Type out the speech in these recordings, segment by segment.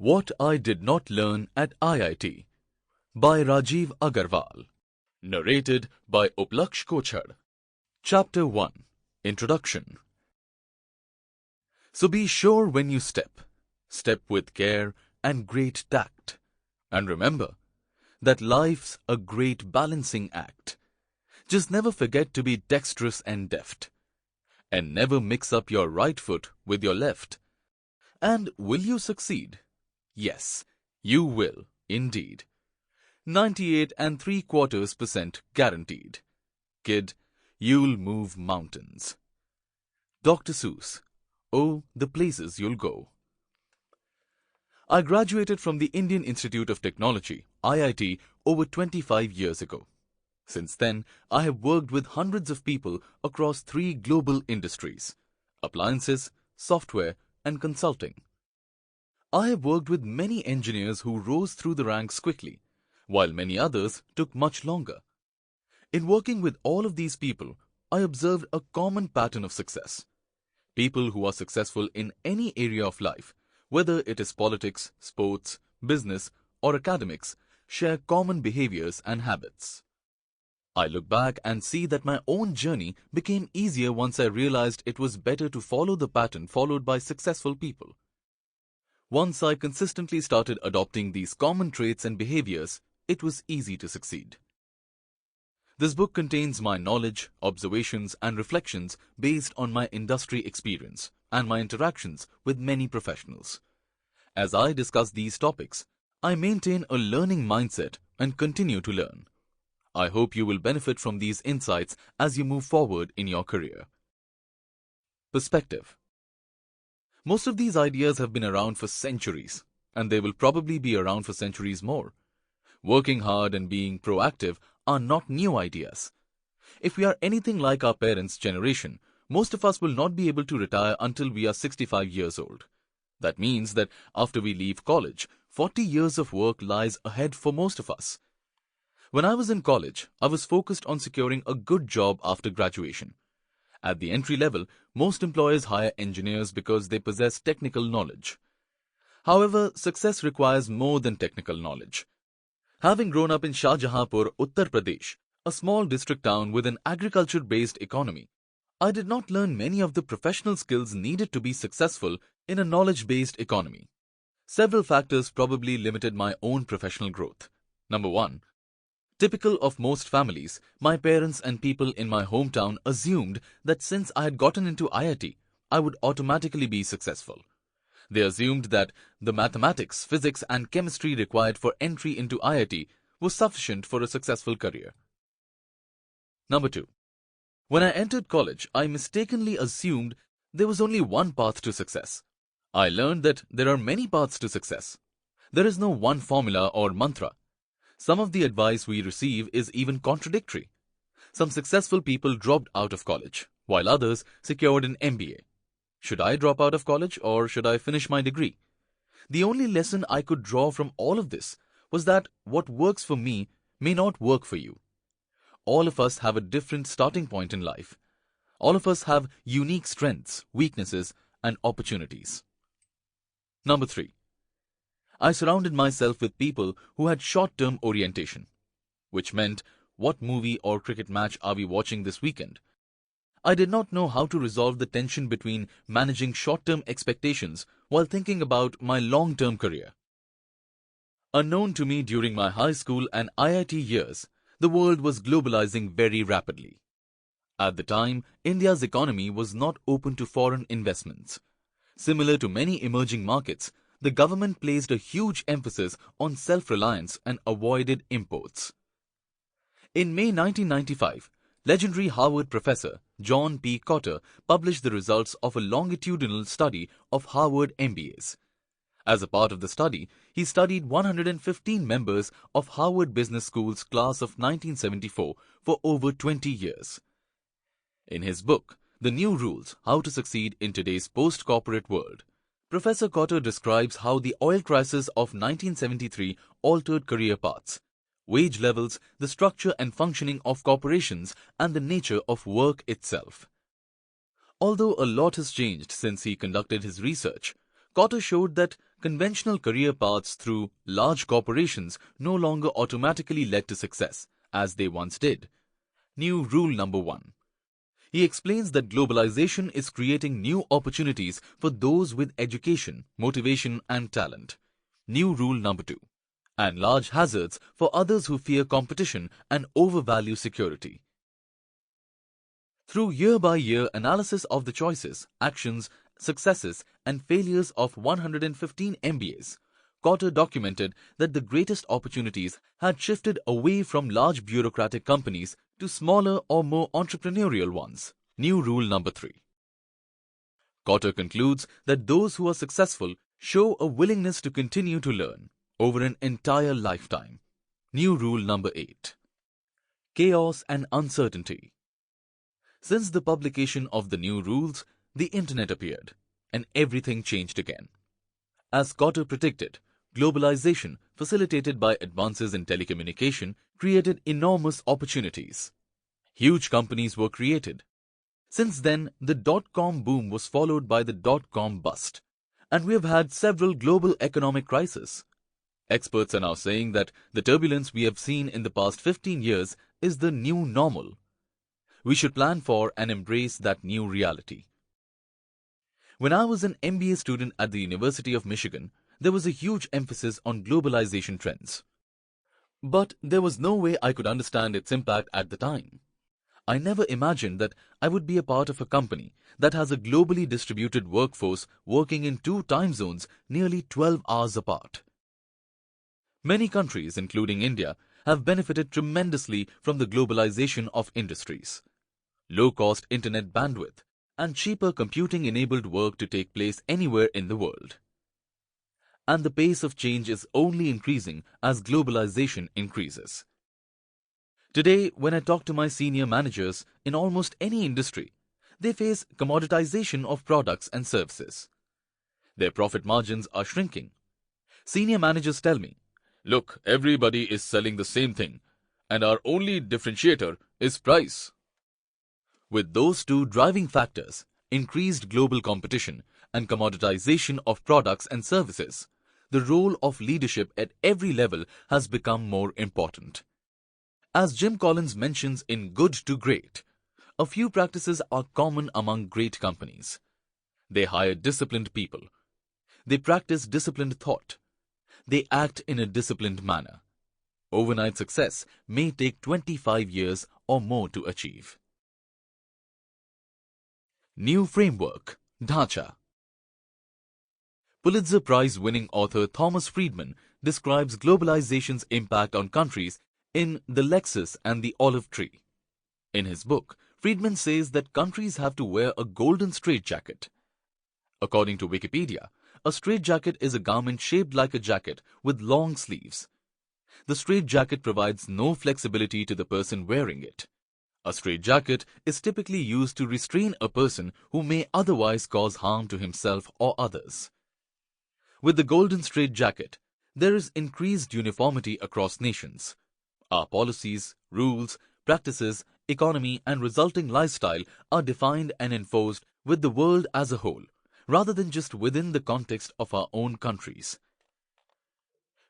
What I Did Not Learn at IIT by Rajiv Agarwal. Narrated by Uplaksh Kochhar. Chapter 1. Introduction. So be sure when you step with care and great tact. And remember that life's a great balancing act. Just never forget to be dexterous and deft. And never mix up your right foot with your left. And will you succeed? Yes, you will, indeed. 98.75% guaranteed. Kid, you'll move mountains. Dr. Seuss. Oh, the places you'll go. I graduated from the Indian Institute of Technology, IIT, over 25 years ago. Since then, I have worked with hundreds of people across 3 global industries: appliances, software, and consulting. I have worked with many engineers who rose through the ranks quickly, while many others took much longer. In working with all of these people, I observed a common pattern of success. People who are successful in any area of life, whether it is politics, sports, business, or academics, share common behaviors and habits. I look back and see that my own journey became easier once I realized it was better to follow the pattern followed by successful people. Once I consistently started adopting these common traits and behaviors, it was easy to succeed. This book contains my knowledge, observations, and reflections based on my industry experience and my interactions with many professionals. As I discuss these topics, I maintain a learning mindset and continue to learn. I hope you will benefit from these insights as you move forward in your career. Perspective. Most of these ideas have been around for centuries, and they will probably be around for centuries more. Working hard and being proactive are not new ideas. If we are anything like our parents' generation, most of us will not be able to retire until we are 65 years old. That means that after we leave college, 40 years of work lies ahead for most of us. When I was in college, I was focused on securing a good job after graduation. At the entry level, most employers hire engineers because they possess technical knowledge. However, success requires more than technical knowledge. Having grown up in Shahjahanpur, Uttar Pradesh, a small district town with an agriculture-based economy, I did not learn many of the professional skills needed to be successful in a knowledge-based economy. Several factors probably limited my own professional growth. Number 1. Typical of most families, my parents and people in my hometown assumed that since I had gotten into IIT, I would automatically be successful. They assumed that the mathematics, physics, and chemistry required for entry into IIT was sufficient for a successful career. Number 2. When I entered college, I mistakenly assumed there was only one path to success. I learned that there are many paths to success. There is no one formula or mantra. Some of the advice we receive is even contradictory. Some successful people dropped out of college, while others secured an MBA. Should I drop out of college or should I finish my degree? The only lesson I could draw from all of this was that what works for me may not work for you. All of us have a different starting point in life. All of us have unique strengths, weaknesses, and opportunities. Number 3. I surrounded myself with people who had short-term orientation, which meant, what movie or cricket match are we watching this weekend? I did not know how to resolve the tension between managing short-term expectations while thinking about my long-term career. Unknown to me during my high school and IIT years, the world was globalizing very rapidly. At the time, India's economy was not open to foreign investments. Similar to many emerging markets, the government placed a huge emphasis on self-reliance and avoided imports. In May 1995, legendary Harvard professor John P. Cotter published the results of a longitudinal study of Harvard MBAs. As a part of the study, he studied 115 members of Harvard Business School's class of 1974 for over 20 years. In his book, The New Rules: How to Succeed in Today's Post-Corporate World, Professor Cotter describes how the oil crisis of 1973 altered career paths, wage levels, the structure and functioning of corporations, and the nature of work itself. Although a lot has changed since he conducted his research, Cotter showed that conventional career paths through large corporations no longer automatically led to success, as they once did. New rule number 1. He explains that globalization is creating new opportunities for those with education, motivation and talent. New rule number 2. And large hazards for others who fear competition and overvalue security. Through year-by-year analysis of the choices, actions, successes and failures of 115 MBAs, Cotter documented that the greatest opportunities had shifted away from large bureaucratic companies to smaller or more entrepreneurial ones. New rule number 3. Cotter concludes that those who are successful show a willingness to continue to learn over an entire lifetime. New rule number 8. Chaos and uncertainty. Since the publication of the new rules, the internet appeared, and everything changed again. As Cotter predicted, globalization, facilitated by advances in telecommunication, created enormous opportunities. Huge companies were created. Since then, the dot-com boom was followed by the dot-com bust, and we have had several global economic crises. Experts are now saying that the turbulence we have seen in the past 15 years is the new normal. We should plan for and embrace that new reality. When I was an MBA student at the University of Michigan, there was a huge emphasis on globalization trends. But there was no way I could understand its impact at the time. I never imagined that I would be a part of a company that has a globally distributed workforce working in 2 time zones nearly 12 hours apart. Many countries, including India, have benefited tremendously from the globalization of industries. Low-cost internet bandwidth and cheaper computing-enabled work to take place anywhere in the world. And the pace of change is only increasing as globalization increases. Today, when I talk to my senior managers in almost any industry, they face commoditization of products and services. Their profit margins are shrinking. Senior managers tell me, "Look, everybody is selling the same thing, and our only differentiator is price." With those 2 driving factors, increased global competition and commoditization of products and services, the role of leadership at every level has become more important. As Jim Collins mentions in Good to Great, a few practices are common among great companies. They hire disciplined people. They practice disciplined thought. They act in a disciplined manner. Overnight success may take 25 years or more to achieve. New framework, Dhacha. Pulitzer Prize-winning author Thomas Friedman describes globalization's impact on countries in The Lexus and the Olive Tree. In his book, Friedman says that countries have to wear a golden straitjacket. According to Wikipedia, a straitjacket is a garment shaped like a jacket with long sleeves. The straitjacket provides no flexibility to the person wearing it. A straitjacket is typically used to restrain a person who may otherwise cause harm to himself or others. With the golden straitjacket, there is increased uniformity across nations. Our policies, rules, practices, economy and resulting lifestyle are defined and enforced with the world as a whole, rather than just within the context of our own countries.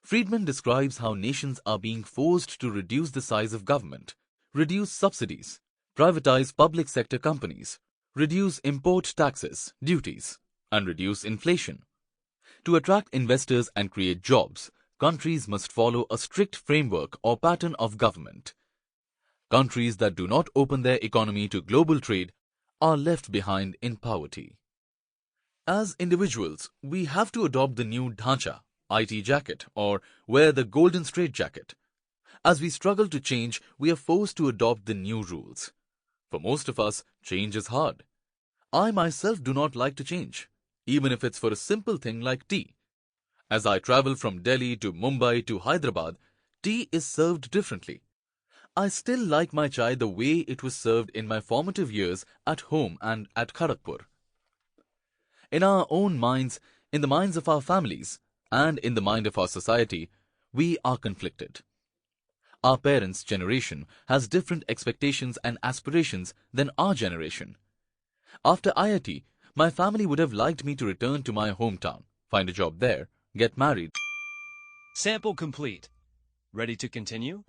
Friedman describes how nations are being forced to reduce the size of government, reduce subsidies, privatize public sector companies, reduce import taxes, duties, and reduce inflation. To attract investors and create jobs, countries must follow a strict framework or pattern of government. Countries that do not open their economy to global trade are left behind in poverty. As individuals, we have to adopt the new Dhacha, IT jacket, or wear the golden straitjacket. As we struggle to change, we are forced to adopt the new rules. For most of us, change is hard. I myself do not like to change, even if it's for a simple thing like tea. As I travel from Delhi to Mumbai to Hyderabad, tea is served differently. I still like my chai the way it was served in my formative years at home and at Kharagpur. In our own minds, in the minds of our families, and in the mind of our society, we are conflicted. Our parents' generation has different expectations and aspirations than our generation. After IIT, my family would have liked me to return to my hometown, find a job there, Get married. Sample complete. Ready to continue?